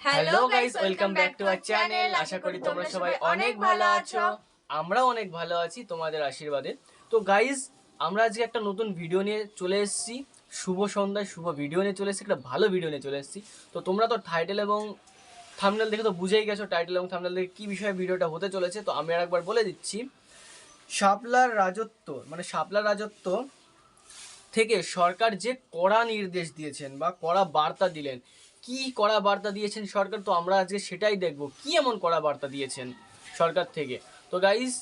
Hello guys, welcome back to our channel. আশা করি তোমরা সবাই অনেক ভালো আছো। আমরাও অনেক ভালো আছি তোমাদের আশীর্বাদে। তো গাইস, আমরা আজকে একটা নতুন ভিডিও নিয়ে চলে এসেছি। শুভ সন্ধ্যায় শুভ ভিডিও নিয়ে চলে এসেছি, একটা ভালো ভিডিও নিয়ে চলে এসেছি। তো তোমরা তো টাইটেল এবং থাম্বনেল দেখে তো বুঝেই গেছো টাইটেল এবং থাম্বনেল দেখে কী বিষয়ে ভিডিওটা হতে চলেছে। তো আমি আরেকবার বলে দিচ্ছি, শাপলার রাজত্ব থেকে সরকার যে কড়া নির্দেশ দিয়েছেন বা কড়া বার্তা দিলেন, কি কড়া বার্তা দিয়েছেন সরকার, তো আমরা আজকে সেটাই দেখব কি এমন কড়া বার্তা দিয়েছেন সরকার থেকে। তো গাইস,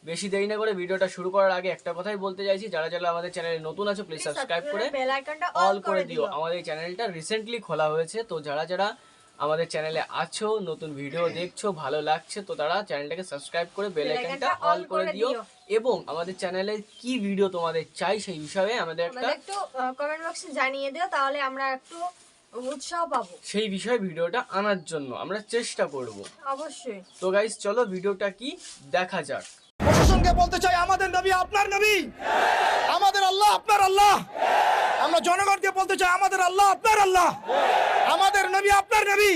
বেশি দেরি না করে ভিডিওটা শুরু করার আগে একটা কথাই বলতে চাইছি, যারা যারা আমাদের চ্যানেলে নতুন আছো প্লিজ সাবস্ক্রাইব করে বেল আইকনটা অল করে দিও। আমাদের চ্যানেলটা রিসেন্টলি খোলা হয়েছে, তো যারা যারা আমাদের চ্যানেলে আছো, নতুন ভিডিও দেখছো, ভালো লাগছে, তো তারা চ্যানেলটাকে সাবস্ক্রাইব করে বেল আইকনটা অল করে দিও। এবং আমাদের চ্যানেলে কি ভিডিও তোমাদের চাই সেই বিষয়ে আমাদের একটু কমেন্ট বক্সে জানিয়ে দিও, তাহলে আমরা একটু উৎসাহ পাবো সেই বিষয়ে ভিডিওটা আনার জন্য আমরা চেষ্টা করব অবশ্যই। তো গাইস, চলো ভিডিওটা কি দেখা যাক। প্রশাসনকে বলতে চাই, আমাদের নবী আপনার নবী, আমাদের আল্লাহ আপনার আল্লাহ। আমরা জনগণকে বলতে চাই, আমাদের আল্লাহ আপনার আল্লাহ, আমাদের নবী আপনার নবী।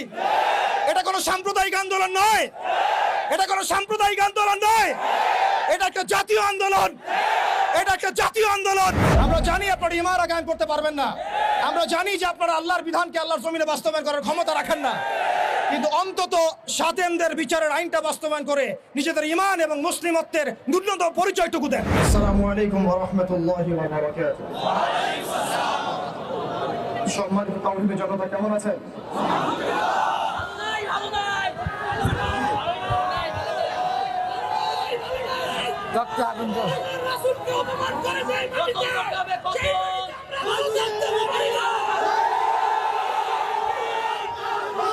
এটা কোনো সাম্প্রদায়িক আন্দোলন নয়, এটা কোনো সাম্প্রদায়িক আন্দোলন নয়, এটা একটা জাতীয় আন্দোলন, এটা একটা জাতীয় আন্দোলন। আমরা জানি আপনারা ইমারা কায়েম করতে পারবেন না, আমরা জানি যে আপনারা আল্লাহর বিধানকে আল্লাহর জমিনে বাস্তবায়ন করার ক্ষমতা রাখেন না, কিন্তু অন্তত সাতেমদের বিচারের আইনটা বাস্তবায়ন করে নিজেদের ঈমান এবং মুসলিমত্বের ন্যূনতম পরিচয়টুকু দেন। আসসালামু আলাইকুম ওয়া রাহমাতুল্লাহি ওয়া বারাকাতুহু। সম্মানিত তাওহীদের জনতা, কেমন আছেন? ডক্টর আনন্দ রাসূলকে অপমান করে যায় মাটিতে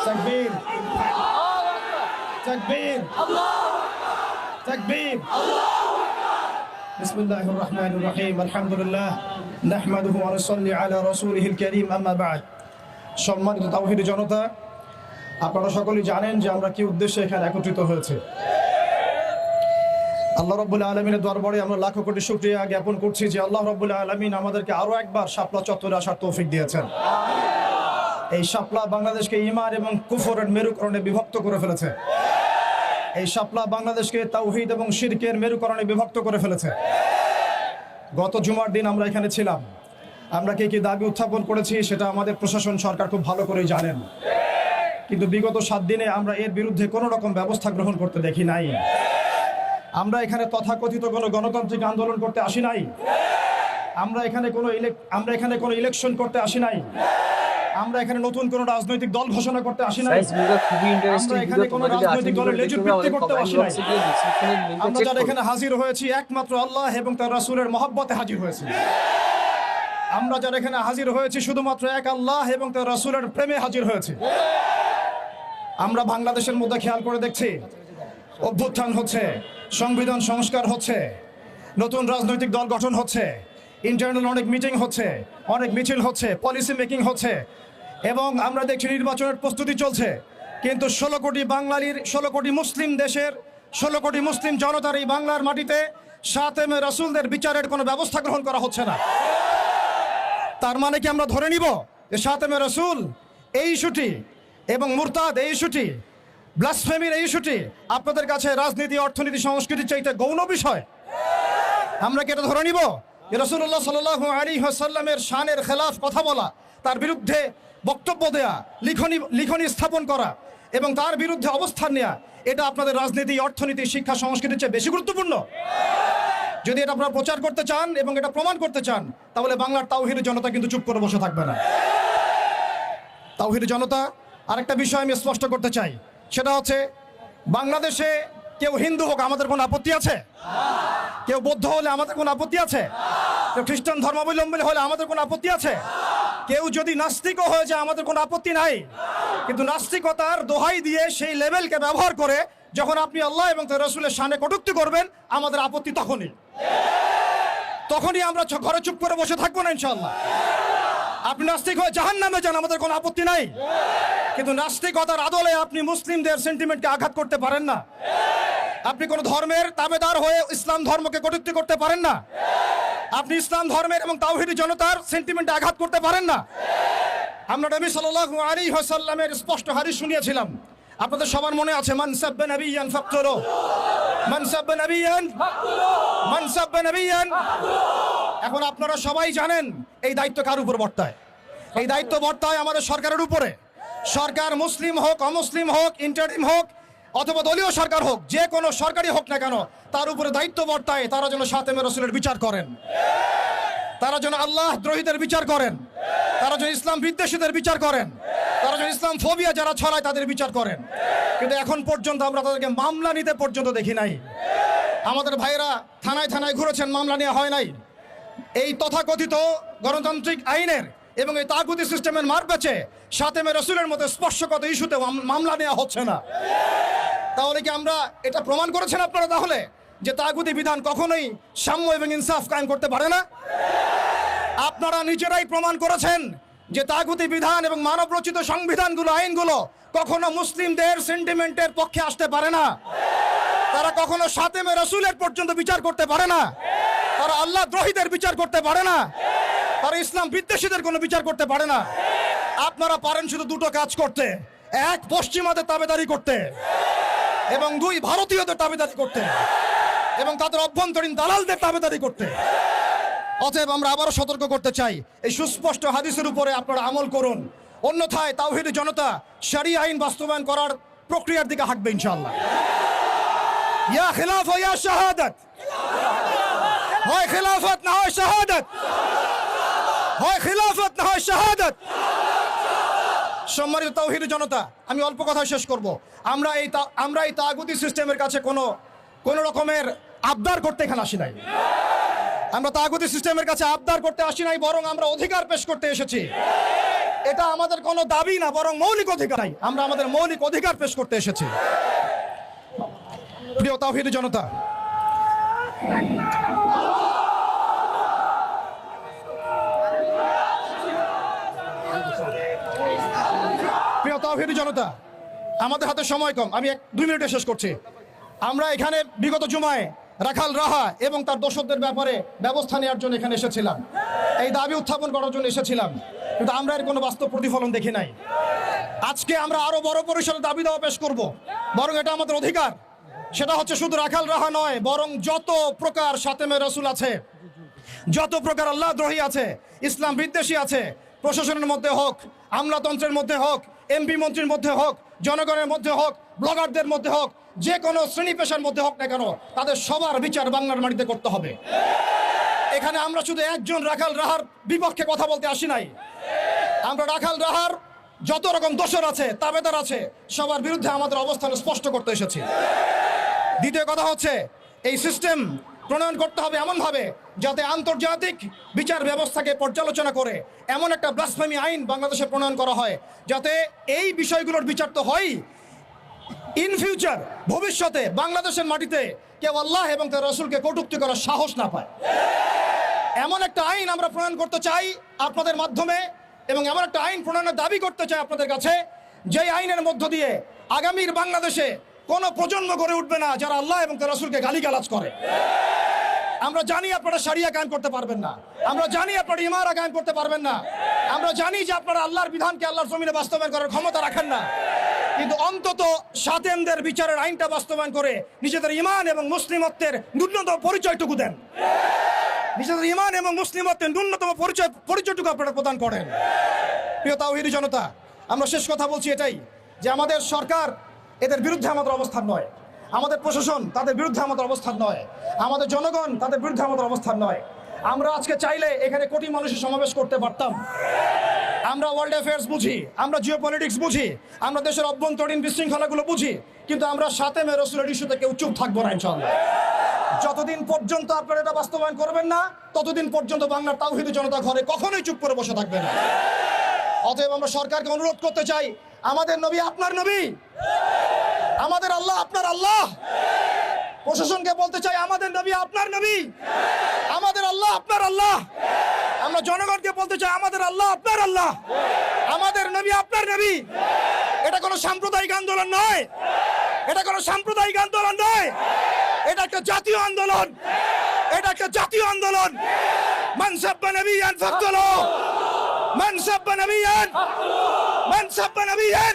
তাকবীর তাকবীর তাকবীর। বিসমিল্লাহির রহমানির রহিম। আলহামদুলিল্লাহ নাহমাদুহু ওয়া নুসাল্লি আলা রাসূলিহিল কারীম, আম্মা বা'দ। সম্মানিত তাওহীদের জনতা, আপনারা সকলেই জানেন যে আমরা কি উদ্দেশ্যে এখানে একত্রিত হয়েছে। আল্লাহ রাব্বুল আলামিনের দরবারে আমরা লাখো কোটি শুকরিয়া জ্ঞাপন করছি যে আল্লাহ রাব্বুল আলামিন আমাদেরকে আরো একবার শাপলা চত্বরে আসার তৌফিক দিয়েছেন। এই শাপলা বাংলাদেশকে ঈমান এবং কুফরের মেরুকরণে বিভক্ত করে ফেলেছে। এই শাপলা বাংলাদেশকে তাওহীদ এবং শিরকের মেরুকরণে বিভক্ত করে ফেলেছে। গত জুমার দিন আমরা এখানে ছিলাম, আমরা কি কি দাবি উত্থাপন করেছি সেটা আমাদের প্রশাসন সরকার খুব ভালো করেই জানেন, কিন্তু বিগত 7 দিনে আমরা এর বিরুদ্ধে কোনো রকম ব্যবস্থা গ্রহণ করতে দেখি নাই। আমরা এখানে তথাকথিত কোনো গণতান্ত্রিক আন্দোলন করতে আসি নাই, আমরা এখানে কোনো ইলেকশন করতে আসি নাই, আমরা এখানে নতুন কোনো রাজনৈতিক দল ঘোষণা করতে আসি নাই, আমরা এখানে কোনো রাজনৈতিক দলের লেজুবৃত্তি করতে আসি নাই। আমরা যারা এখানে হাজির হয়েছি একমাত্র আল্লাহ এবং তার রাসূলের মহব্বতে হাজির হয়েছি। আমরা যারা এখানে হাজির হয়েছি শুধুমাত্র এক আল্লাহ এবং তার রাসূলের প্রেমে হাজির হয়েছি। আমরা বাংলাদেশের মধ্যে খেয়াল করে দেখছি, অভ্যুত্থান হচ্ছে, সংবিধান সংস্কার হচ্ছে, নতুন রাজনৈতিক দল গঠন হচ্ছে, ইন্টারনাল অনেক মিটিং হচ্ছে, অনেক মিছিল হচ্ছে, পলিসি মেকিং হচ্ছে, এবং আমরা দেখছি নির্বাচনের প্রস্তুতি চলছে। কিন্তু 16 কোটি মুসলিম দেশের 16 কোটি মুসলিম জনতার এই বাংলার মাটিতে সাতেমে রাসূলদের বিচারের কোনো ব্যবস্থা গ্রহণ করা হচ্ছে না। তার মানে কি আমরা ধরে নিব যে সাতেমে রাসূল এই ইস্যুটি এবং মুরতাদ এই ইস্যুটি, ব্লাসফেমির এই ইস্যুটি আপনাদের কাছে রাজনীতি, অর্থনীতি, সংস্কৃতির চাইতে গৌণ বিষয়? আমরা কি এটা ধরে নিব যে রাসূলুল্লাহ সাল্লাল্লাহু আলাইহি ওয়াসাল্লামের শানের খেলাফ কথা বলা, তার বিরুদ্ধে বক্তব্য দেয়া, লিখনি স্থাপন করা এবং তার বিরুদ্ধে অবস্থান নেওয়া, এটা আপনাদের রাজনীতি, অর্থনীতি, শিক্ষা, সংস্কৃতির চেয়ে বেশি গুরুত্বপূর্ণ? যদি এটা আপনারা প্রচার করতে চান এবং এটা প্রমাণ করতে চান, তাহলে বাংলার তাওহীদের জনতা কিন্তু চুপ করে বসে থাকবে না। তাওহীদের জনতা, আরেকটা বিষয় আমি স্পষ্ট করতে চাই, সেটা হচ্ছে বাংলাদেশে কেউ হিন্দু হোক আমাদের কোনো আপত্তি আছে? কেউ বৌদ্ধ হলে আমাদের কোনো আপত্তি আছে? কেউ খ্রিস্টান ধর্মাবলম্বী হলে আমাদের কোনো আপত্তি আছে? কেউ যদি নাস্তিকও হয়ে যায় আমাদের কোনো আপত্তি নাই। কিন্তু নাস্তিকতার দোহাই দিয়ে সেই লেভেলকে ব্যবহার করে যখন আপনি আল্লাহ এবং তার রাসূলের শানে কটূক্তি করবেন, আমাদের আপত্তি তখনই আমরা ঘরে চুপ করে বসে থাকবো না ইনশাআল্লাহ। আপনি নাস্তিক হয়ে জাহান্নামে যান, আমাদের কোনো আপত্তি নাই, কিন্তু নাস্তিকতার আদলে আপনি মুসলিমদের সেন্টিমেন্টকে আঘাত করতে পারেন না। আপনি কোন ধর্মের তাবেদার হয়ে ইসলাম ধর্মকে কটূক্তি করতে পারেন না। আপনি ইসলাম ধর্মের এবং তাওহীদি জনতার সেন্টিমেন্টে আঘাত করতে পারেন না। আমরা নবী সাল্লাল্লাহু আলাইহি ওয়াসাল্লামের স্পষ্ট হাদিস শুনিয়েছিলাম, আপনাদের সবার মনে আছে, মান সাব্বা নাবিয়ান ফাকতুলু, মান সাব্বা নাবিয়ান ফাকতুলু, মান সাব্বা নাবিয়ান। এখন আপনারা সবাই জানেন এই দায়িত্ব কার উপর বর্তায়? এই দায়িত্ব বর্তায় আমাদের সরকারের উপরে। সরকার মুসলিম হোক, অমুসলিম হোক, ইন্টারিম হোক অথবা দলীয় সরকার হোক, যে কোনো সরকারি হোক না কেন, তার উপরে দায়িত্ব বর্তায় তারা যেন শাতেমে রাসূলের বিচার করেন, তারা যেন আল্লাহ দ্রোহীদের বিচার করেন, তারা যেন ইসলাম বিদ্বেষীদের বিচার করেন, তারা যেন ইসলাম ফোবিয়া যারা ছড়ায় তাদের বিচার করেন। কিন্তু এখন পর্যন্ত আমরা তাদেরকে মামলা নিতে পর্যন্ত দেখি নাই। আমাদের ভাইয়েরা থানায় থানায় ঘুরেছেন, মামলা নেওয়া হয় নাই। এই তথাকথিত গণতান্ত্রিক আইনের এবং এই তাগুতি সিস্টেমের মার পেছে শাতেমে রাসূলের মতো স্পর্শগত ইস্যুতে মামলা নেওয়া হচ্ছে না। তাহলে কি আমরা এটা প্রমাণ করেছেন আপনারা তাহলে যে তাগুতি বিধান কখনোই সাম্য এবং ইনসাফ কায়েম করতে পারে না? আপনারা নিজেরাই প্রমাণ করেছেন যে তাগুতি বিধান এবং মানব রচিত সংবিধানগুলো, আইনগুলো কখনো মুসলিমদের সেন্টিমেন্টের পক্ষে আসতে পারে না। তারা কখনো শাতেমে রাসূলের পর্যন্ত বিচার করতে পারে না, তারা আল্লাহ দ্রোহীদের বিচার করতে পারে না, তারা ইসলাম বিদ্বেষীদের কোনো বিচার করতে পারে না। আপনারা পারেন শুধু দুটো কাজ করতে, এক পশ্চিমাদের তাবেদারি করতে এবং দুই ভারতীয়দের তাবেদারি করতে এবং তাদের অভ্যন্তরীণ দালালদের তাবেদারি করতে। অতএব আমরা আবারও সতর্ক করতে চাই, এই সুস্পষ্ট হাদিসের উপরে আপনারা আমল করুন, অন্যথায় তাওহীদি জনতা শরিয়া আইন বাস্তবায়ন করার প্রক্রিয়ার দিকে হাঁটবে ইনশাআল্লাহ। ইয়া খিলাফা ইয়া শাহাদাত, হয় খিলাফত না হয় শাহাদাত, হয় খিলাফত না হয় শাহাদাত। সম্মানিত তাওহীদি জনতা, আমি অল্প কথা শেষ করব। আমরা এই তাগুতি সিস্টেমের কাছে কোনো রকমের আবদার করতে এখানে আসি নাই। আমরা তাগুতি সিস্টেমের কাছে আবদার করতে আসি নাই, বরং আমরা অধিকার পেশ করতে এসেছি। এটা আমাদের কোনো দাবি না, বরং মৌলিক অধিকার। আমরা আমাদের মৌলিক অধিকার পেশ করতে এসেছি। প্রিয় তাওহীদি জনতা, প্রিয় তাওহীদি জনতা, আমাদের হাতে সময় কম, আমি 2 মিনিটে শেষ করছি। আমরা এখানে বিগত জুমায় রাখাল রাহা এবং তার দোষরদের ব্যাপারে ব্যবস্থা নেওয়ার জন্য এখানে এসেছিলাম, এই দাবি উত্থাপন করার জন্য এসেছিলাম, কিন্তু আমরা এর কোনো বাস্তব প্রতিফলন দেখি নাই। আজকে আমরা আরো বড় পরিসরে দাবি দেওয়া পেশ করব, বরং এটা আমাদের অধিকার। সেটা হচ্ছে শুধু রাখাল রাহা নয়, বরং যত প্রকার শাতেমে রাসূল আছে, যত প্রকার আল্লাহ দ্রোহী আছে, ইসলাম বিদ্বেষী আছে, প্রশাসনের মধ্যে হোক, আমলাতন্ত্রের মধ্যে হোক, এমপি মন্ত্রীর মধ্যে হোক, জনগণের মধ্যে হোক, ব্লগারদের মধ্যে হোক, যে কোনো শ্রেণী পেশার মধ্যে হোক না কেন, তাদের সবার বিচার বাংলার মাটিতে করতে হবে। এখানে আমরা শুধু একজন রাখাল রাহার বিপক্ষে কথা বলতে আসি নাই। আমরা রাখাল রাহার যত রকম দোষর আছে, তাবেদার আছে, সবার বিরুদ্ধে আমাদের অবস্থান স্পষ্ট করতে এসেছি। দ্বিতীয় কথা হচ্ছে, এই সিস্টেম প্রণয়ন করতে হবে এমনভাবে যাতে আন্তর্জাতিক বিচার ব্যবস্থাকে পর্যালোচনা করে এমন একটা ব্লাসফেমি আইন বাংলাদেশে প্রণয়ন করা হয়, যাতে এই বিষয়গুলোর বিচার তো হয়, ইন ফিউচার ভবিষ্যতে বাংলাদেশের মাটিতে কেউ আল্লাহ এবং তার রাসূলকে কটূক্তি করার সাহস না পায়। এমন একটা আইন আমরা প্রণয়ন করতে চাই আপনাদের মাধ্যমে, এবং এমন একটা আইন প্রণয়নের দাবি করতে চাই আপনাদের কাছে, যেই আইনের মধ্য দিয়ে আগামীর বাংলাদেশে কোনো প্রজন্ম গড়ে উঠবে না যারা আল্লাহ এবং তার রাসূলকে গালিগালাজ করে। আমরা জানি আপনারা শরিয়া কায়েম করতে পারবেন না, আমরা জানি আপনারা ইমারা কায়েম করতে পারবেন না, আমরা জানি যে আপনারা আল্লাহর বিধানকে আল্লাহর জমিনে বাস্তবায়ন করার ক্ষমতা রাখেন না, কিন্তু অন্তত শাতেমদের বিচারের আইনটা বাস্তবায়ন করে নিজেদের ঈমান এবং মুসলিমত্বের ন্যূনতম পরিচয়টুকু দেন। নিজেদের ঈমান এবং মুসলিমত্বের ন্যূনতম পরিচয়টুকু আপনারা প্রদান করেন। প্রিয় তাওহীদি জনতা, আমরা শেষ কথা বলছি এটাই, যে আমাদের সরকার এদের বিরুদ্ধে আমাদের অবস্থান নয়, আমাদের প্রশাসন তাদের বিরুদ্ধে আমাদের অবস্থান নয়, আমাদের জনগণ তাদের বিরুদ্ধে আমাদের অবস্থান নয়। আমরা আজকে চাইলে এখানে কোটি মানুষের সমাবেশ করতে পারতাম। আমরা ওয়ার্ল্ড অ্যাফেয়ার্স বুঝি, আমরা জিওপলিটিক্স বুঝি, আমরা দেশের অভ্যন্তরীণ বিশৃঙ্খলাগুলো বুঝি, কিন্তু আমরা শাতেমে রাসূলের ইস্যুতে কেউ চুপ থাকবো না ইনশাআল্লাহ। যতদিন পর্যন্ত আপনারা এটা বাস্তবায়ন করবেন না, ততদিন পর্যন্ত বাংলার তাওহীদি জনতা ঘরে কখনোই চুপ করে বসে থাকবে না। অতএব আমরা সরকারকে অনুরোধ করতে চাই, আমাদের নবী আপনার নবী, আমাদের আল্লাহ আপনার আল্লাহ। প্রশাসনকে বলতে চাই, আমাদের নবী আপনার নবী, আমাদের আল্লাহ আপনার আল্লাহ। আমরা জনগণকে বলতে চাই, আমাদের আল্লাহ আপনার আল্লাহ, আমাদের নবী আপনার নবী। এটা কোনো সাম্প্রদায়িক আন্দোলন নয়, এটা কোনো সাম্প্রদায়িক আন্দোলন নয়, এটা একটা জাতীয় আন্দোলন, এটা একটা জাতীয় আন্দোলন। মান সাব্বা নাবিয়ান ফাকতুলু, মান সাব্বা নাবিয়ান মান সাব্বা নাবিয়ান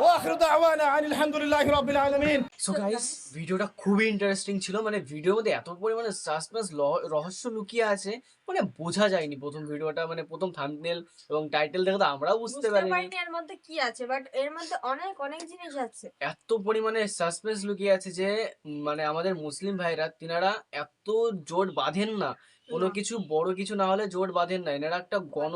ওয়া আখিরু দাওয়ানা আনিল হামদুলিল্লাহি রাব্বিল আলামিন। সো গাইস ভিডিওটা খুবই ইন্টারেস্টিং ছিল, মানে ভিডিওর মধ্যে এত পরিমাণে সাসপেন্স রহস্য লুকিয়ে আছে, মানে বোঝা যায়নি প্রথম ভিডিওটা, মানে প্রথম থাম্বনেল এবং টাইটেল দেখে তো আমরাও বুঝতে বুঝতে পারিনি পারিনি এর মধ্যে কি আছে, বাট এর মধ্যে অনেক অনেক জিনিস আছে। এত পরিমাণে সাসপেন্স লুকিয়ে আছে যে মানে আমাদের মুসলিম ভাইরা তিনারা এত জোট বাঁধেন না, কোনো না। কিছু বড় কিছু না হলে জোট বাঁধেন না। এনারা একটা গণ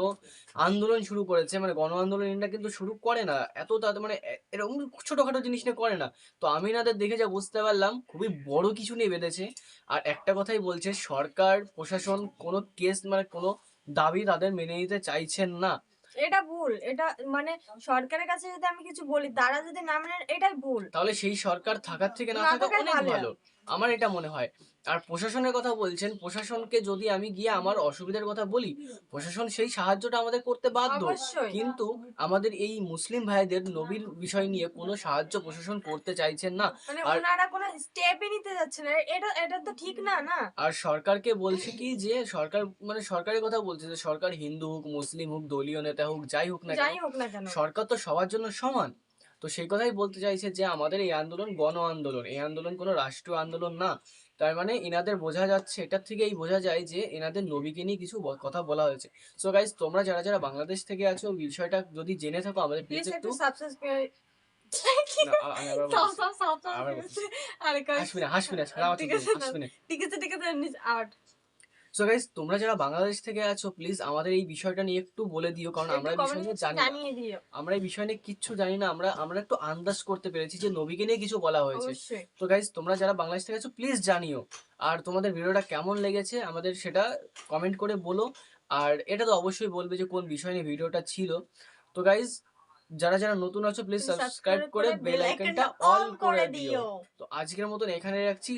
আন্দোলন শুরু করেছে, মানে গণ আন্দোলন এনারা কিন্তু শুরু করে না এত তাদের, মানে এরকম ছোটখাটো জিনিস নিয়ে করে না। তো আমি এনাদের দেখে যা বুঝতে পারলাম খুবই বড় কিছু নিয়ে বেঁধেছে। আর একটা কথাই বলছে, সরকার প্রশাসন কোনো কেস মানে কোনো দাবি তাদের মেনে নিতে চাইছেন না। এটা ভুল, এটা মানে সরকারের কাছে যদি আমি কিছু বলি তারা যদি না মানে এটাই ভুল। তাহলে সেই সরকার থাকার থেকে না না থাকা থাকাই অনেক ভালো। ভালো, আমার এটা মনে হয়। আর প্রশাসনের কথা বলছেন, প্রশাসনকে যদি আমি গিয়ে আমার অসুবিধার কথা বলি, প্রশাসন সেই সাহায্যটা আমাদের করতে বাধ্য। অবশ্যই। কিন্তু আমাদের এই মুসলিম ভাইদের নবীর বিষয় নিয়ে কোনো সাহায্য প্রশাসন করতে চাইছেন না। মানে আর ওনারা কোনো স্টেপই নিতে যাচ্ছে না, এটা এটা তো ঠিক না না। আর সরকারকে বলছে কি যে সরকার মানে সরকারের কথা বলছে যে সরকার হিন্দু হোক, মুসলিম হোক, দলীয় নেতা হোক, যাই হোক না যাই কেন, হোক না কেন, সরকার তো সবার জন্য সমান। তো সেই কথাই বলতে চাইছে যে আমাদের এই আন্দোলন গণ আন্দোলন, এই আন্দোলন কোনো রাষ্ট্রীয় আন্দোলন না। তার মানে এনাদের বোঝা যাচ্ছে, এটার থেকেই বোঝা যায় যে এনাদের নবীকে নিয়ে কিছু কথা বলা হয়েছে। সো গাইস, তোমরা যারা যারা বাংলাদেশ থেকে আছো বিষয়টা যদি জেনে থাকো, আমাদের প্লিজ প্লিজ একটু একটু সাবস্ক্রাইব। না, আমি আবার বলছি। আবার বলছি। হাসবি না, সারা বছর হাসবি না। ঠিক আছে আর সো গাইস, তোমরা যারা বাংলাদেশ থেকে আছো প্লিজ আমাদের এই বিষয়টা নিয়ে একটু বলে দিও, কারণ আমরা এই বিষয় নিয়ে জানি না। জানিয়ে দিও আমরা এই বিষয় নিয়ে কিচ্ছু জানি না। আমরা একটু আন্দাজ করতে পেরেছি যে নবীকে নিয়ে কিছু বলা হয়েছে। অবশ্যই। তো গাইস, তোমরা যারা বাংলাদেশ থেকে আছো প্লিজ জানিও। আর তোমাদের ভিডিওটা কেমন লেগেছে আমাদের সেটা কমেন্ট করে বলো। আর এটা তো অবশ্যই বলবে যে কোন বিষয় নিয়ে ভিডিওটা ছিল। তো গাইস, যারা যারা নতুন আছো প্লিজ সাবস্ক্রাইব করে বেল আইকনটা অল করে দিও। তো আজকের মতন এখানে রাখছি।